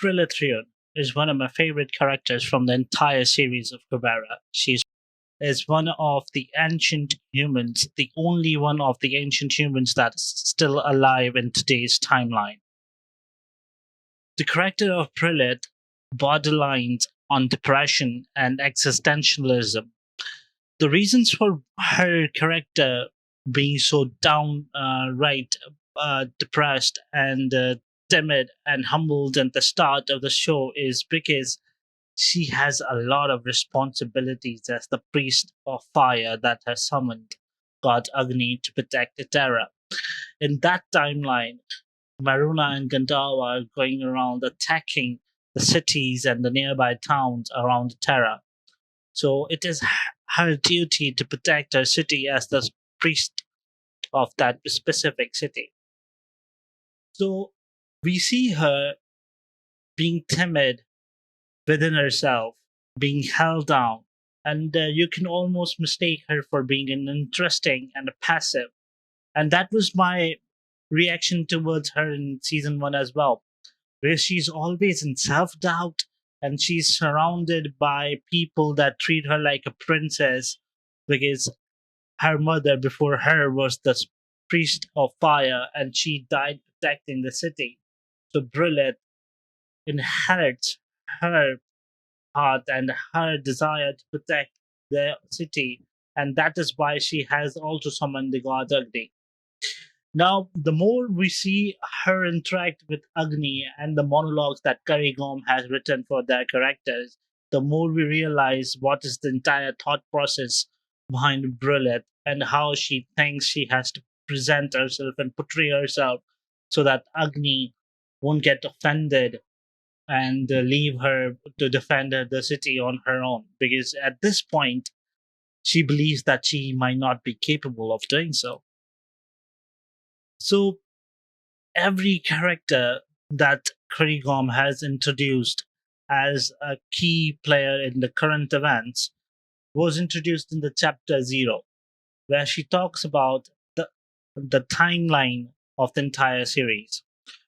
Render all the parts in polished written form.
Brilith is one of my favorite characters from the entire series of Kubera. She is one of the ancient humans, the only one of the ancient humans that's still alive in today's timeline. The character of Brilith borderlines on depression and existentialism. The reasons for her character being so depressed and timid and humbled at the start of the show is because she has a lot of responsibilities as the priest of fire that has summoned God Agni to protect the Terra. In that timeline, Maruna and Gandharva are going around attacking the cities and the nearby towns around the Terra. So it is her duty to protect her city as the priest of that specific city. So we see her being timid within herself, being held down, and you can almost mistake her for being an interesting and a passive. And that was my reaction towards her in season one as well, where she's always in self doubt and she's surrounded by people that treat her like a princess because her mother before her was the priest of fire and she died protecting the city. So Brilith inherits her heart and her desire to protect the city, and that is why she has also summoned the god Agni. Now, the more we see her interact with Agni and the monologues that Karigom has written for their characters, the more we realize what is the entire thought process behind Brilith and how she thinks she has to present herself and portray herself so that Agni won't get offended and leave her to defend the city on her own. Because at this point, she believes that she might not be capable of doing so. So every character that Kurigom has introduced as a key player in the current events was introduced in the chapter 0, where she talks about the timeline of the entire series.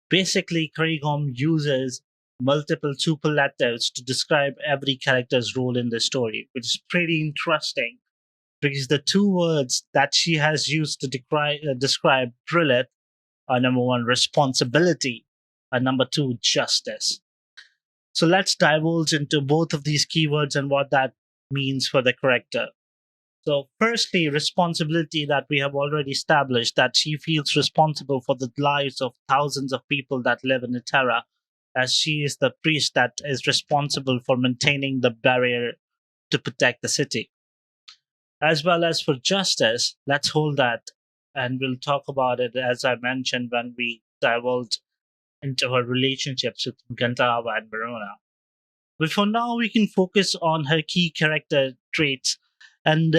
Basically, Kurigom uses multiple superlatives to describe every character's role in the story, which is pretty interesting because the two words that she has used to describe Brilith are number one, responsibility, and number two, justice. So let's divulge into both of these keywords and what that means for the character. So, firstly, responsibility that we have already established that she feels responsible for the lives of thousands of people that live in Terra, as she is the priest that is responsible for maintaining the barrier to protect the city. As well as for justice, let's hold that and we'll talk about it as I mentioned when we divulge into her relationships with Gandharva and Verona. But for now, we can focus on her key character traits and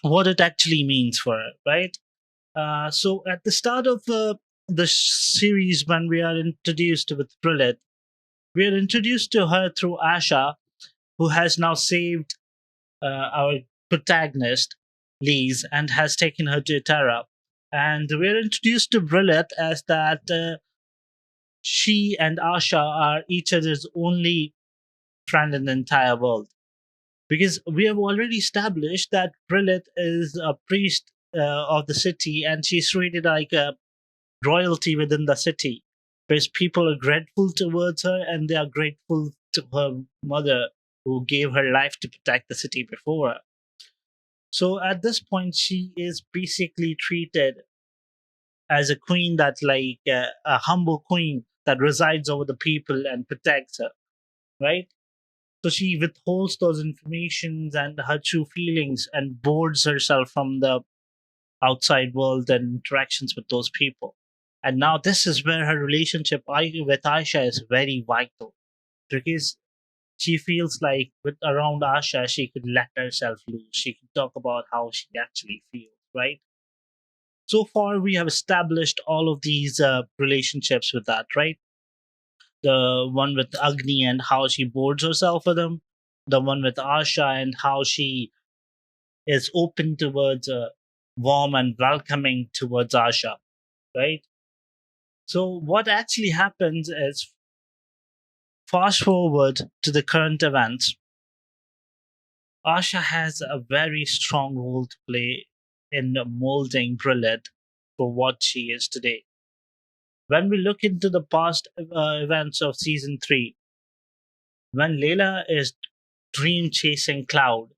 what it actually means for her, right? So at the start of the series, when we are introduced with Brilith, we are introduced to her through Asha, who has now saved our protagonist, Lise, and has taken her to Terra. And we're introduced to Brilith as that she and Asha are each other's only friend in the entire world. Because we have already established that Brilith is a priest of the city and she's treated like a royalty within the city. Because people are grateful towards her and they are grateful to her mother who gave her life to protect the city before her. So at this point, she is basically treated as a queen that's like a humble queen that resides over the people and protects her, right? So she withholds those informations and her true feelings and boards herself from the outside world and interactions with those people. And now this is where her relationship with Aisha is very vital because she feels like with around Asha she could let herself loose. She can talk about how she actually feels, right? So far we have established all of these relationships with that, right? The one with Agni and how she boards herself with him, the one with Asha and how she is open towards warm and welcoming towards Asha, right? So what actually happens is Fast forward to the current events. Asha has a very strong role to play in molding Brilith for what she is today. When we look into the past events of season 3, when Layla is dream chasing Cloud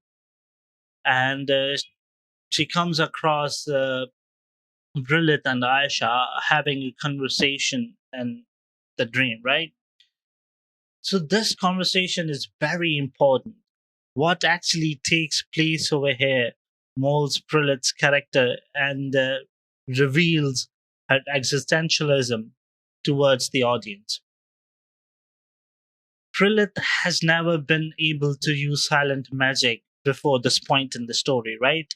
and she comes across Brilith and Aisha having a conversation in the dream, right? So, this conversation is very important. What actually takes place over here molds Brilith's character and reveals her existentialism towards the audience. Brilith has never been able to use silent magic before this point in the story, right?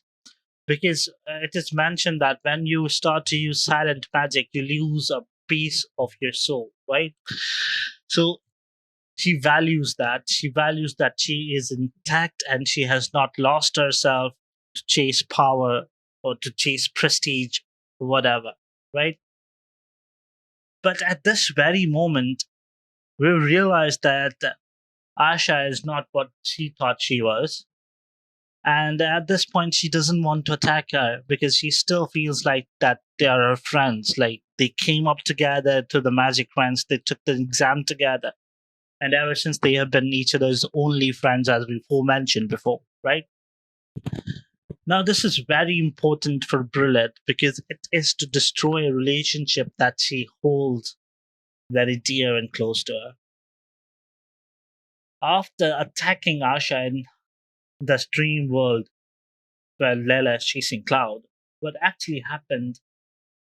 Because it is mentioned that when you start to use silent magic, you lose a piece of your soul, right? So she values that. She values that she is intact and she has not lost herself to chase power or to chase prestige, or whatever, right? But at this very moment, we realize that Asha is not what she thought she was. And at this point, she doesn't want to attack her because she still feels like that they are her friends. Like they came up together to the magic ranks, they took the exam together. And ever since they have been each other's only friends, as we mentioned before, right? Now, this is very important for Brilith because it is to destroy a relationship that she holds very dear and close to her. After attacking Asha in the dream world where Lela is chasing Cloud, what actually happened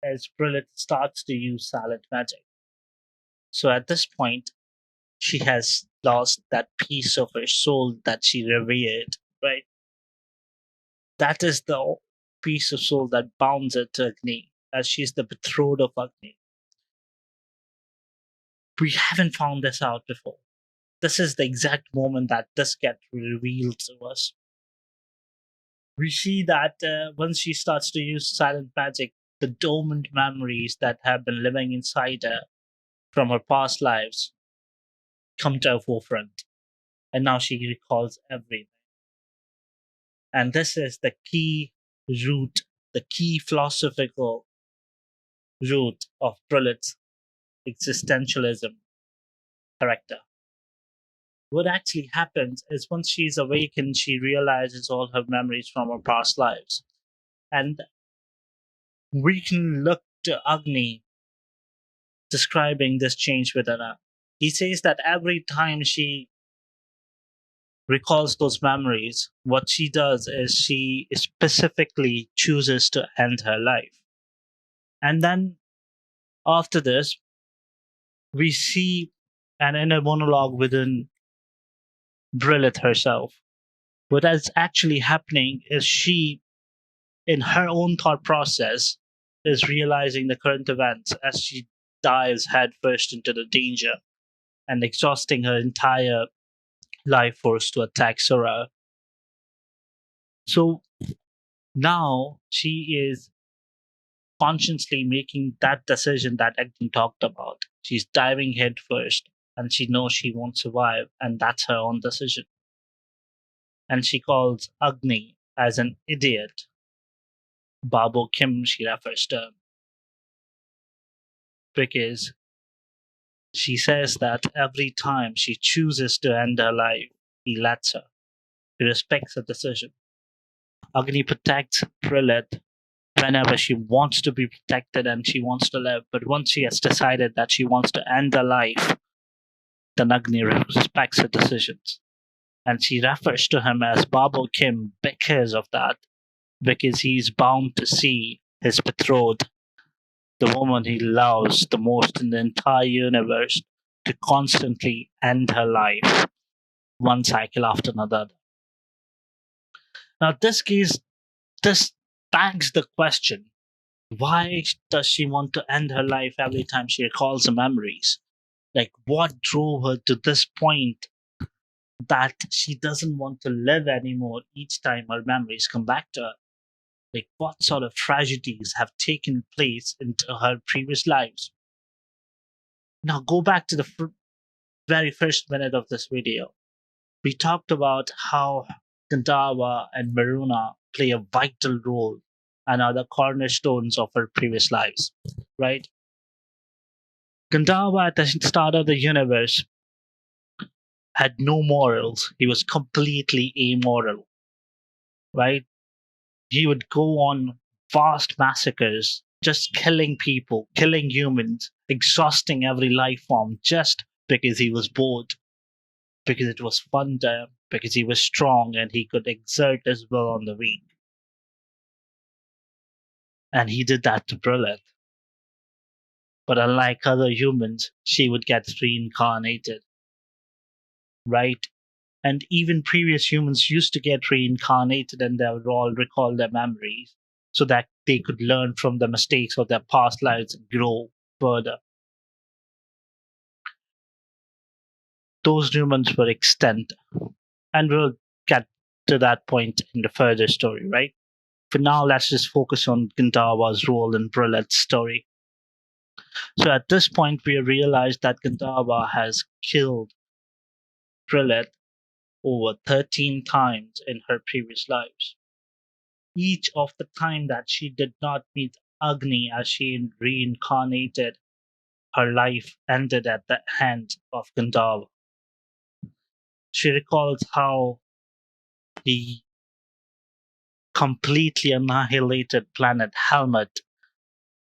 is Brilith starts to use silent magic. So at this point, she has lost that piece of her soul that she revered, right? That is the piece of soul that bounds her to Agni, as she's the betrothed of Agni. We haven't found this out before. This is the exact moment that this gets revealed to us. We see that once she starts to use silent magic, the dormant memories that have been living inside her from her past lives come to her forefront. And now she recalls everything. And this is the key root, the key philosophical root of Brilith's existentialism character. What actually happens is once she's awakened, she realizes all her memories from her past lives. And we can look to Agni describing this change within her. He says that every time she recalls those memories, what she does is she specifically chooses to end her life. And then after this, we see an inner monologue within Brilith herself. What is actually happening is she, in her own thought process, is realizing the current events as she dives headfirst into the danger and exhausting her entire life force to attack Sora. So now she is consciously making that decision that Agni talked about. She's diving headfirst and she knows she won't survive, and that's her own decision. And she calls Agni as an idiot. Babo Kim, she refers to him, because she says that every time she chooses to end her life, he lets her. He respects her decision. Agni protects Brilith whenever she wants to be protected and she wants to live. But once she has decided that she wants to end her life, then Agni respects her decisions. And she refers to him as Babo Kim because of that, because he's bound to see his betrothed, the woman he loves the most in the entire universe, to constantly end her life, one cycle after another. Now, this begs the question: why does she want to end her life every time she recalls the memories? Like, what drove her to this point that she doesn't want to live anymore each time her memories come back to her? Like, what sort of tragedies have taken place in her previous lives? Now, go back to the very first minute of this video, we talked about how Gandharva and Maruna play a vital role and are the cornerstones of her previous lives, right? Gandharva at the start of the universe had no morals. He was completely amoral, right? He would go on vast massacres, just killing people, killing humans, exhausting every life form just because he was bored, because it was fun to him, because he was strong and he could exert his will on the weak. And he did that to Brilith. But unlike other humans, she would get reincarnated, right? And even previous humans used to get reincarnated and they would all recall their memories so that they could learn from the mistakes of their past lives and grow further. Those humans were extinct, and we'll get to that point in the further story, right? For now, let's just focus on Gandharva's role in Brilith's story. So at this point, we realize that Gandharva has killed Brilith over 13 times in her previous lives. Each of the time that she did not meet Agni as she reincarnated, her life ended at the hands of Gandharva. She recalls how he completely annihilated planet Helmet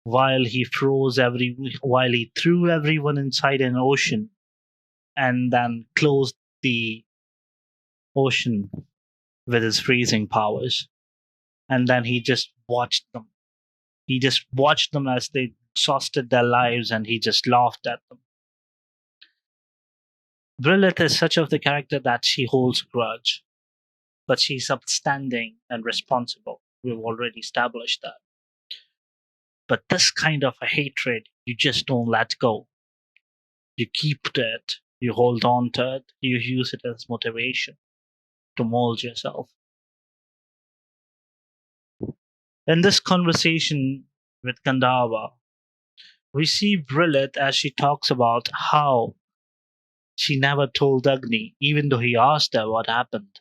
while he threw everyone inside an ocean and then closed the ocean with his freezing powers. And then he just watched them. He just watched them as they exhausted their lives and he just laughed at them. Brilith is such of the character that she holds a grudge, but she's upstanding and responsible. We've already established that. But this kind of a hatred, you just don't let go. You keep to it, you hold on to it, you use it as motivation to mold yourself. In this conversation with Gandharva, we see Brilith as she talks about how she never told Agni, even though he asked her what happened.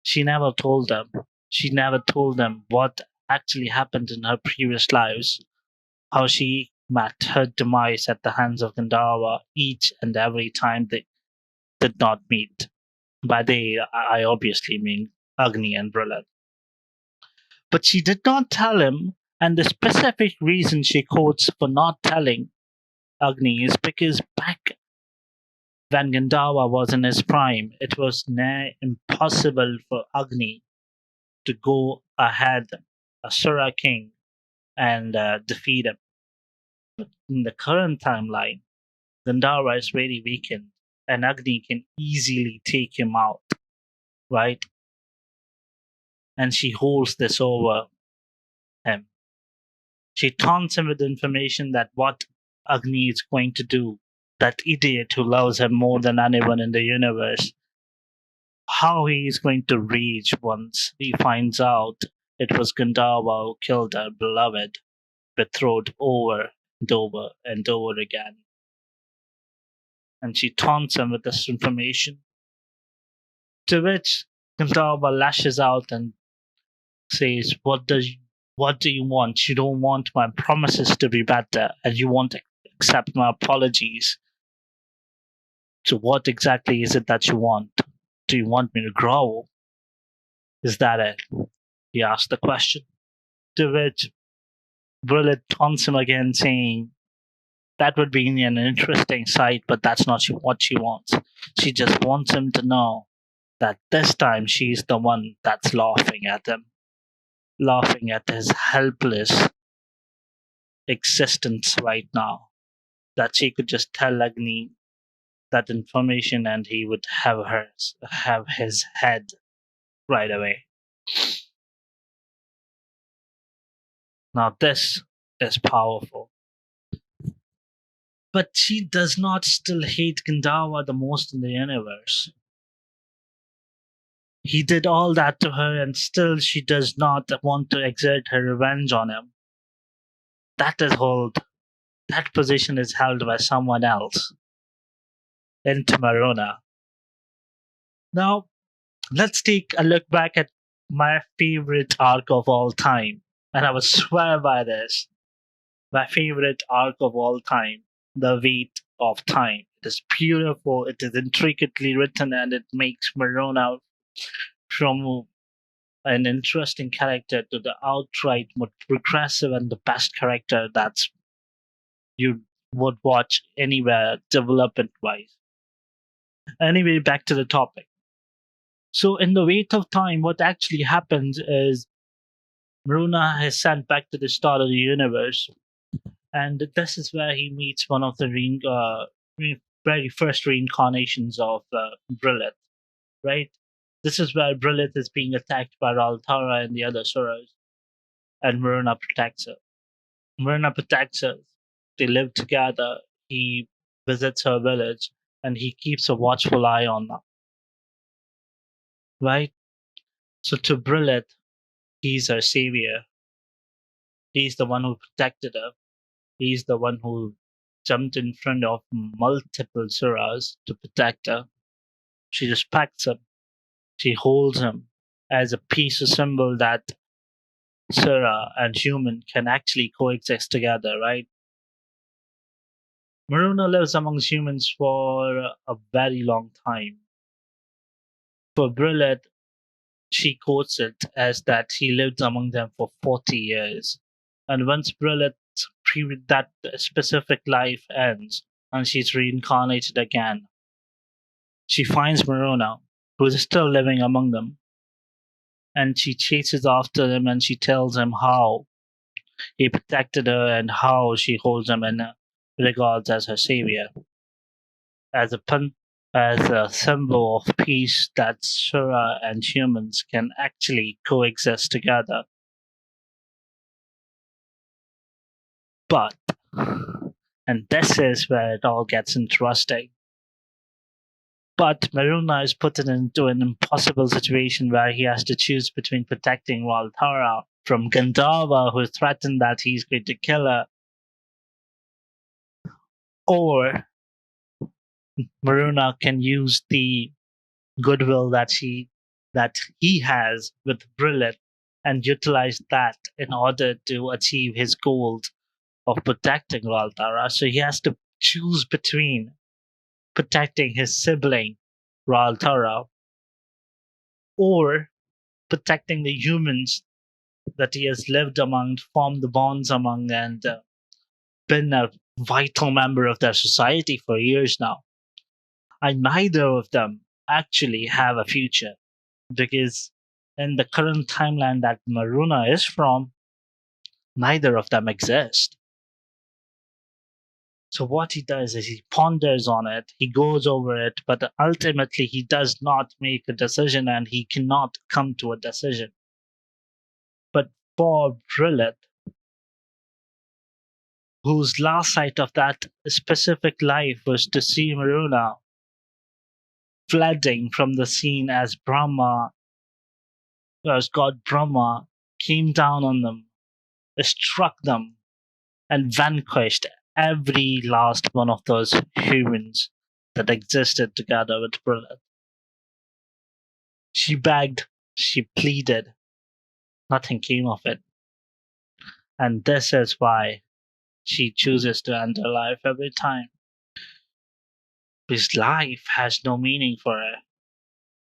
She never told them. She never told them what actually happened in her previous lives, how she met her demise at the hands of Gandharva each and every time they did not meet. By they, I obviously mean Agni and Brilith. But she did not tell him, and the specific reason she quotes for not telling Agni is because back when Gandharva was in his prime, it was near impossible for Agni to go ahead Asura King and defeat him. But in the current timeline, Gandharva is very weakened, and Agni can easily take him out, right? And she holds this over him. She taunts him with information that what Agni is going to do, that idiot who loves him more than anyone in the universe, how he is going to rage once he finds out it was Gandharva who killed her beloved, betrothed over and over and over again. And she taunts him with this information. To which Gandharva lashes out and says, what do you want? You don't want my promises to be better, and you won't accept my apologies. So what exactly is it that you want? Do you want me to growl? Is that it? He asked the question. To which Brilith taunts him again, saying, that would be an interesting sight, but that's not what she wants. She just wants him to know that this time she's the one that's laughing at him, laughing at his helpless existence right now. That she could just tell Agni that information and he would have his head right away. Now this is powerful. But she does not still hate Gandharva the most in the universe. He did all that to her and still she does not want to exert her revenge on him. That position is held by someone else. into Maruna. Now, let's take a look back at my favorite arc of all time. And I will swear by this. My favorite arc of all time, The Weight of Time. It is beautiful, it is intricately written, and it makes Marona from an interesting character to the outright most progressive and the best character that's you would watch anywhere development wise. Anyway, back to the topic. So, in The Weight of Time, what actually happens is Maruna is sent back to the start of the universe, and this is where he meets one of the very first reincarnations of Brilith, right? This is where Brilith is being attacked by Raltara and the other Suras, and Maruna protects her. Maruna protects her. They live together. He visits her village, and he keeps a watchful eye on her, right? So to Brilith, he's her savior. He's the one who protected her. He's the one who jumped in front of multiple Suras to protect her. She respects him. She holds him as a piece of symbol that Sura and human can actually coexist together, right? Maruna lives amongst humans for a very long time. For Brilith, she quotes it as that he lived among them for 40 years. And once that specific life ends and she's reincarnated again, she finds Maruna, who is still living among them, and she chases after him and she tells him how he protected her and how she holds him in regards as her savior, as a symbol of peace that Sura and humans can actually coexist together. But, and this is where it all gets interesting. But Maruna is put into an impossible situation where he has to choose between protecting Valtara from Gandharva, who threatened that he's going to kill her, or Maruna can use the goodwill that he has with Brilith and utilize that in order to achieve his goals of protecting Valtara. So he has to choose between protecting his sibling, Raltara, or protecting the humans that he has lived among, formed the bonds among, and been a vital member of their society for years now. And neither of them actually have a future because in the current timeline that Maruna is from, neither of them exist. So what he does is he ponders on it, he goes over it, but ultimately he does not make a decision and he cannot come to a decision. But for Brilith, whose last sight of that specific life was to see Maruna flooding from the scene as God Brahma came down on them, struck them, and vanquished every last one of those humans that existed together with Brilith. She begged, she pleaded, nothing came of it. And this is why she chooses to end her life every time. Because life has no meaning for her.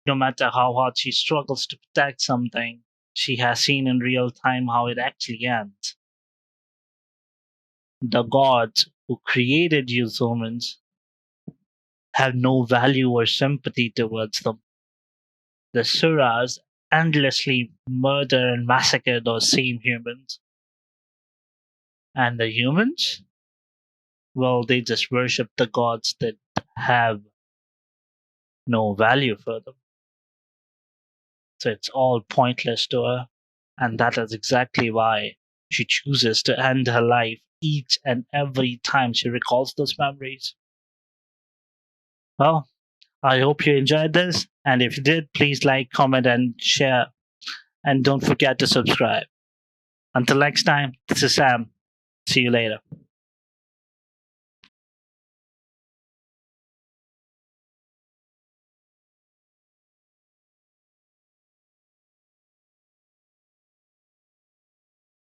No matter how hard she struggles to protect something, she has seen in real time how it actually ends. The gods who created you humans have no value or sympathy towards them. The Suras endlessly murder and massacre those same humans. And the humans? Well, they just worship the gods that have no value for them. So it's all pointless to her. And that is exactly why she chooses to end her life each and every time she recalls those memories. Well, I hope you enjoyed this. And if you did, please like, comment, and share. And don't forget to subscribe. Until next time, this is Sam. See you later.